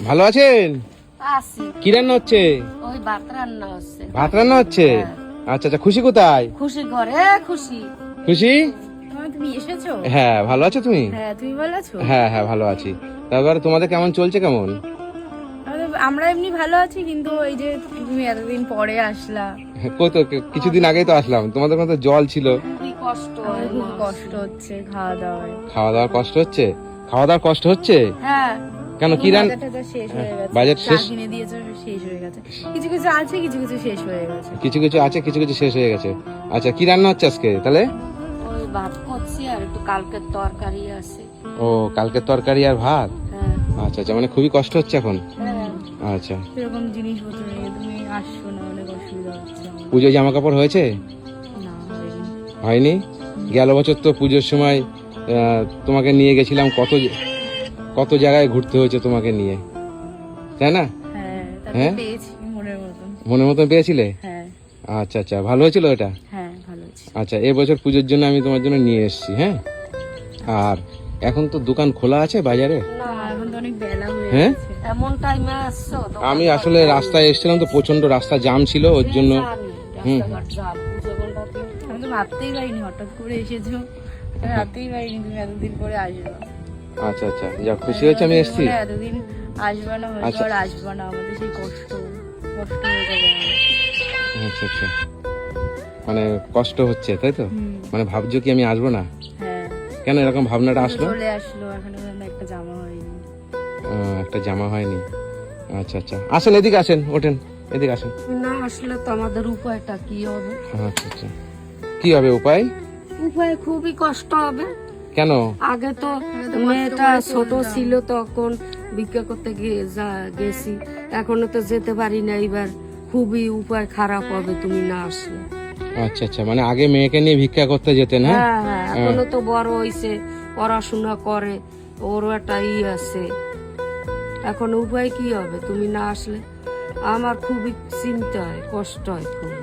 ভালো আছেন? আছি। কি রান্না হচ্ছে? ওই ভাত রান্না হচ্ছে। ভাত রান্না হচ্ছে? আচ্ছা আচ্ছা, খুশি কোথায়? খুশি ঘরে খুশি। খুশি? তুমি এসেছো? হ্যাঁ, ভালো আছো তুমি? হ্যাঁ, তুমি ভালো আছো? হ্যাঁ হ্যাঁ, ভালো আছি। তারপর তোমাদের কেমন চলছে, কেমন? আমরা এমনি ভালো আছি, কিন্তু ওই যে তুমি এতদিন পরে আসলা। কত কিছুদিন আগেই তো আসলাম, তোমাদের মতো জল ছিল। খুবই কষ্ট হয়, খুব কষ্ট হচ্ছে খাওয়া দাওয়ায়। খাওয়া দাওয়ার কষ্ট হচ্ছে? খাওয়া দাওয়ার কষ্ট হচ্ছে? হ্যাঁ। কেন, কি রান? বাজারটা শেষ হয়ে গেছে। বাজার শেষ? চা কিনে দিয়েছো, শেষ হয়ে গেছে। কিছু কিছু আছে, কিছু কিছু শেষ হয়ে গেছে। কিছু কিছু আছে, কিছু কিছু শেষ হয়ে গেছে। আচ্ছা, কি রান্না হচ্ছে আজকে তাহলে? ওই ভাত করছি, আর একটু কালকের তরকারি আছে। ও, কালকে তরকারি আর ভাত? হ্যাঁ। আচ্ছা আচ্ছা, মানে খুবই কষ্ট হচ্ছে এখন? হ্যাঁ। আচ্ছা। এরকম জিনিসপত্র নিয়ে তুমি আসছো না, অনেক অসুবিধা হচ্ছে আমার। পুজো জামা কাপড় হয়েছে? না, হয়নি। হয়নি? গেল বছর তো পুজোর সময় তোমাকে নিয়ে গেছিলাম, কত জায়গায় ঘুরতে হয়েছে তোমাকে নিয়ে, তাই না? হ্যাঁ, হ্যাঁ? তারপর পেয়েছি মনের মতন। মনের মতন পেয়েছিলে? হ্যাঁ। আচ্ছা আচ্ছা, ভালো হয়েছিল এটা? হ্যাঁ, ভালো আছে। আচ্ছা, এবছর পুজোর জন্য আমি তোমার জন্য নিয়ে এসেছি। হ্যাঁ, আর এখন তো দোকান খোলা আছে বাজারে? না, এখন তো অনেক বেলা হয়ে হ্যাঁ? গেছে। এমন টাইমে আসছো? আমি আসলে রাস্তায় এসেছিলাম তো, প্রচন্ড রাস্তা জাম ছিল, ওর জন্য। হুম। আমি তো ভাবতেই পারিনি হঠাৎ করে এসেছো। আমি ভাবতেই পারিনি তুমি এতদিন পরে আসবে। আচ্ছা আচ্ছা, যা খুশি হয়েছে আমি এসেছি। এতদিন আসবে না, হয়তো আচ্ছা। আর আসবে না। আমাদের সেই কষ্ট কষ্ট হয়ে যাবে আমার। আচ্ছা আচ্ছা, মানে কষ্ট হচ্ছে তাই তো? হুম। মানে ভাবছো কি আমি আসবো না? হ্যাঁ। কেন এরকম ভাবনাটা আসলো? চলে আসলো, এখনো পর্যন্ত একটা জামা হয়নি। একটা জামা হয়নি? আচ্ছা আচ্ছা, আসেন এদিকে, আসেন, ওঠেন, এদিকে আসেন। না আসলে তো আমাদের উপায়টা কি হবে? আচ্ছা আচ্ছা, কি হবে উপায়? উপায় খুবই কষ্ট হবে। কেন? আগে তো মেয়েটা ছোট ছিল, তখন ভিক্ষা করতে গেছি। এখনো তো যেতে পারি না। এবার খুবই উপায় খারাপ হবে তুমি না আসলে। আচ্ছা আচ্ছা, মানে আগে মেয়েকে নিয়ে ভিক্ষা করতে যেতেন? হ্যাঁ হ্যাঁ হ্যাঁ, এখনো তো বড় হইছে, পড়াশোনা করে, ওরও একটা আছে। এখন উপায় কি হবে তুমি না আসলে? আমার খুবই চিন্তা হয়, কষ্ট হয় খুবই।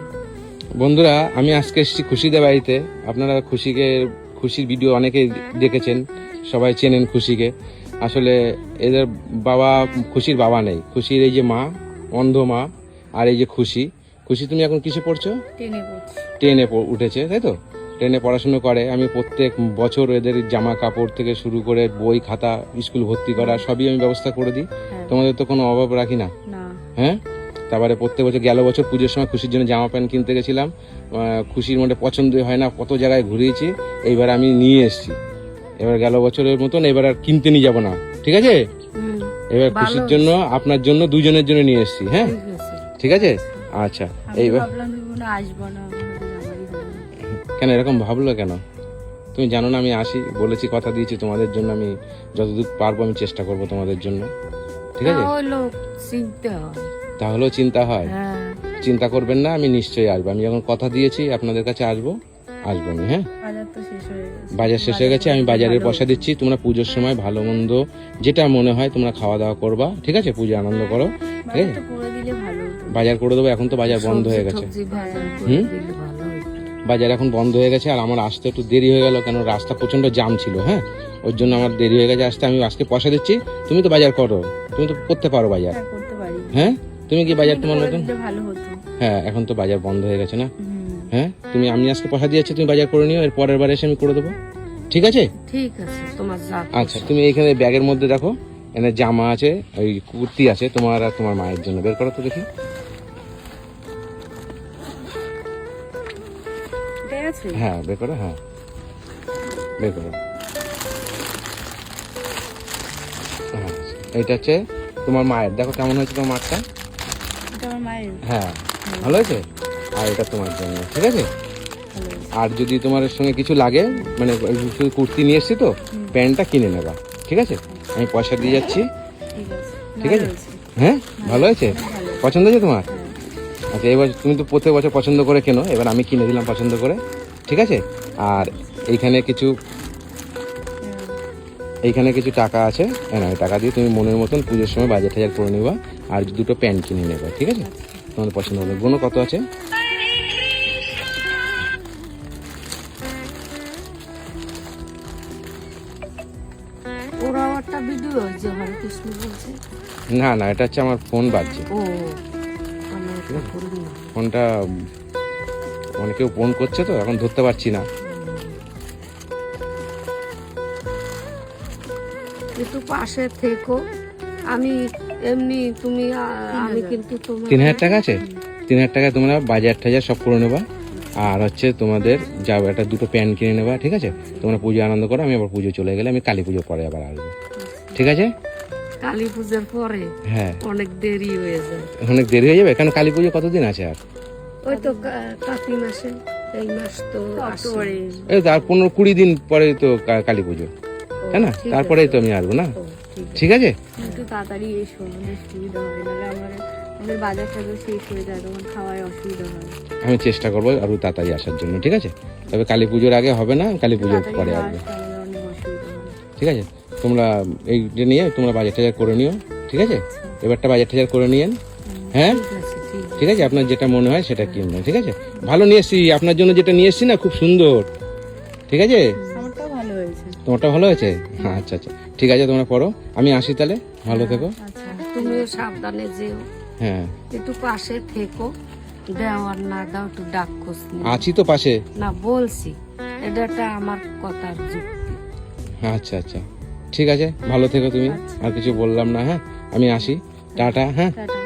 বন্ধুরা, আমি আজকে এসেছি খুশিদের বাড়িতে। আপনারা খুশির ভিডিও অনেকে দেখেছেন, সবাই চেনেন খুশিকে। আসলে এদের বাবা, খুশির বাবা নেই। খুশির এই যে মা, অন্ধ মা, আর এই যে খুশি। তুমি এখন কিসে পড়ছো? 10-এ পড়ছি। 10-এ উঠেছে, তাই তো? 10-এ পড়াশুনো করে। আমি প্রত্যেক বছর এদের জামা কাপড় থেকে শুরু করে বই খাতা, স্কুল ভর্তি করা সবই আমি ব্যবস্থা করে দিই। হ্যাঁ। তোমাদের তো কোনো অভাব রাখি না। না। হ্যাঁ, তারপরে প্রত্যেক বছর, গেল বছর পুজোর সময় খুশির জন্য জামা প্যান্ট কিনতে গেছিলাম। খুশির মধ্যে পছন্দই হয় না, কত জায়গায় ঘুরিয়েছি। এইবার আমি নিয়ে এসেছি। এবার গেল বছরের মতন এবার আর কিনতে নিয়ে যাবো না, ঠিক আছে? হুম। এবার খুশির জন্য, আপনার জন্য, দুজনের জন্য নিয়ে এসেছি। হ্যাঁ, ঠিক আছে। ঠিক আছে। আচ্ছা, আমি এইবার ভাবলাম তুমি মনে হয় আসবে না, আমার হয়তো যাওয়ারই হবে না। কেন এরকম ভাবলো কেন? তুমি জানো না আমি আসি, বলেছি, কথা দিয়েছি তোমাদের জন্য। আমি যতদূর পারবো আমি চেষ্টা করব তোমাদের জন্য, ঠিক আছে? হলো চিনতে হয়। তাহলেও চিন্তা হয়? হ্যাঁ। চিন্তা করবেন না, আমি নিশ্চয়ই আসবো। আমি যখন কথা দিয়েছি আপনাদের কাছে আসবো আমি। হ্যাঁ, বাজার তো শেষ হয়ে গেছে। বাজার শেষ হয়ে গেছে, আমি বাজারের পয়সা দিচ্ছি। তোমরা পুজোর সময় ভালো মন্দ যেটা মনে হয় তোমরা খাওয়া দাওয়া করবা, ঠিক আছে? পুজো আনন্দ করো, ঠিক আছে? বাজারটা করে দিলে ভালো হতো। বাজার করে দেবো, এখন তো বাজার বন্ধ হয়ে গেছে। সবজি বাজার করে হুম? দিলে ভালো হতো। বাজার এখন বন্ধ হয়ে গেছে, আর আমার আসতে একটু দেরি হয়ে গেল, কেন রাস্তা প্রচন্ড জাম ছিল। হ্যাঁ, ওর জন্য আমার দেরি হয়ে গেছে আসতে। আমি আজকে পয়সা দিচ্ছি, তুমি তো বাজার করো, তুমি তো করতে পারো বাজার। হ্যাঁ, করতে পারি। হ্যাঁ, তুমি কি বাজার তোমার করে মতন? দিলে ভালো হতো। হ্যাঁ, এখন তো বাজার বন্ধ হয়ে গেছে না? হুম। হ্যাঁ, আমি আজকে পয়সা দিয়েছি, তুমি বাজার করে নিও, এর পরের বার এসে আমি করে দেবো, ঠিক আছে? ঠিক আছে, তোমার যা আচ্ছা, তুমি এইখানে ব্যাগের মধ্যে দেখো, এখানে জামা আছে, ওই কুর্তি আছে তোমার আর তোমার মায়ের জন্য। বের করো তো দেখি। ঠিক আছে। হ্যাঁ, বের করো। হ্যাঁ, বের করো। হ্যাঁ, এইটা হচ্ছে তোমার মায়ের। দেখো কেমন হয়েছে তোমার মাঠটা? এটা আমার মায়ের। হ্যাঁ, ভালো হয়েছে। আর এটা তোমার জন্য, ঠিক আছে? ভালো হয়েছে। আর যদি তোমার সঙ্গে কিছু লাগে, মানে শুধু কুর্তি নিয়ে এসছি তো, প্যান্টটা কিনে নেবা, ঠিক আছে? আমি পয়সা দিয়ে যাচ্ছি, ঠিক আছে। ঠিক ভালো আছে? হয়েছে। হ্যাঁ, ভালো হয়েছে। ভালো। পছন্দ হয়েছে তোমার? হ্যাঁ। আচ্ছা, এবার তুমি তো প্রত্যেক বছর পছন্দ করে কেনো, এবার আমি কিনে দিলাম পছন্দ করে, ঠিক আছে? আর এইখানে কিছু টাকা আছে, হ্যাঁ, টাকা দিয়ে তুমি মনের মতন পুজোর সময় বাজার টাজার করে নেবা, আর দুটো প্যান্ট কিনে নেবা, ঠিক আছে? তোমাদের পছন্দ হবে। গুনো কত আছে? ওরাও একটা ভিডিও হয়েছে, হরে কৃষ্ণ বলছে। না না, এটা হচ্ছে আমার ফোন বাজছে। ও মানে এটা করুন না। ফোনটা অনেকেও ফোন করছে তো, এখন ধরতে পারছি না। একটু পাশে থেকো। আমি এমনি তুমি আমি কিন্তু তোমার 3,000 টাকা আছে? 3,000 টাকা তোমরা বাজার টাজার সব করে নেবা, আর হচ্ছে তোমাদের যা একটা দুটো প্যান্ট কিনে নেবা, ঠিক আছে? তোমরা পুজো আনন্দ করো, আমি আবার পুজো চলে গেলে আমি কালী পুজো পরে আবার আসবো, ঠিক আছে? কালী পূজার পরে হ্যাঁ, অনেক দেরি হয়ে যায়। অনেক দেরি হয়ে যাবে, কারণ কালী পুজো কতদিন আছে আর? ওই তো কাতি মাসে, এই মাস তো অক্টোবরে। এই তো আর 15-20 দিন পরে তো কালী পুজো, তাই না? ঠিক তারপরেই তো আমি আসবো না, ও, ঠিক ঠিক আছে? একটু তাড়াতাড়ি এসো, আমাদের সুবিধা হয়, নাহলে আমাদের বাজার টাজার শেষ হয়ে যায়, তখন খাওয়ায় অসুবিধা হয়। আমি চেষ্টা করবো আরো তাড়াতাড়ি আসার জন্য, ঠিক আছে? তবে কালী পুজোর আগে হবে না, কালী পুজোর তাড়াতাড়ি পরে না আসবে, আসলে আমাদের অনেক অসুবিধা হয়। ঠিক আছে? তোমরা এইটা নিয়ে তোমরা বাজার টাজার করে নিও, ঠিক আছে? এবারটা বাজার টাজার করে নিয়েন, হ্যাঁ, ঠিক আছে, ঠিক আছে। ঠিক আছে? আপনার যেটা মনে হয় সেটা কিনবেন, ঠিক আছে? ভালো নিয়ে এসছি, আপনার জন্য যেটা নিয়ে এসছি না খুব সুন্দর, ঠিক আছে? আমারটাও ভালো হয়েছে। তোমারটা ভালো হয়েছে? হ্যাঁ, আচ্ছা আচ্ছা, ঠিক আছে, তোমরা পড়ো, আমি আসি তাহলে, ভালো থেকো। আচ্ছা, তুমিও সাবধানে যেও, হ্যাঁ, একটু পাশে থেকো। দেওয়ার না দাও একটু ডাক খোঁজ নিও। আছি তো পাশে। না বলছি, এটা একটা আমার কথার যুক্তি। আচ্ছা আচ্ছা, ঠিক আছে, ভালো থেকো তুমি, আর কিছু বললাম না, হ্যাঁ? আমি আসি, টাটা, হ্যাঁ। টাটা।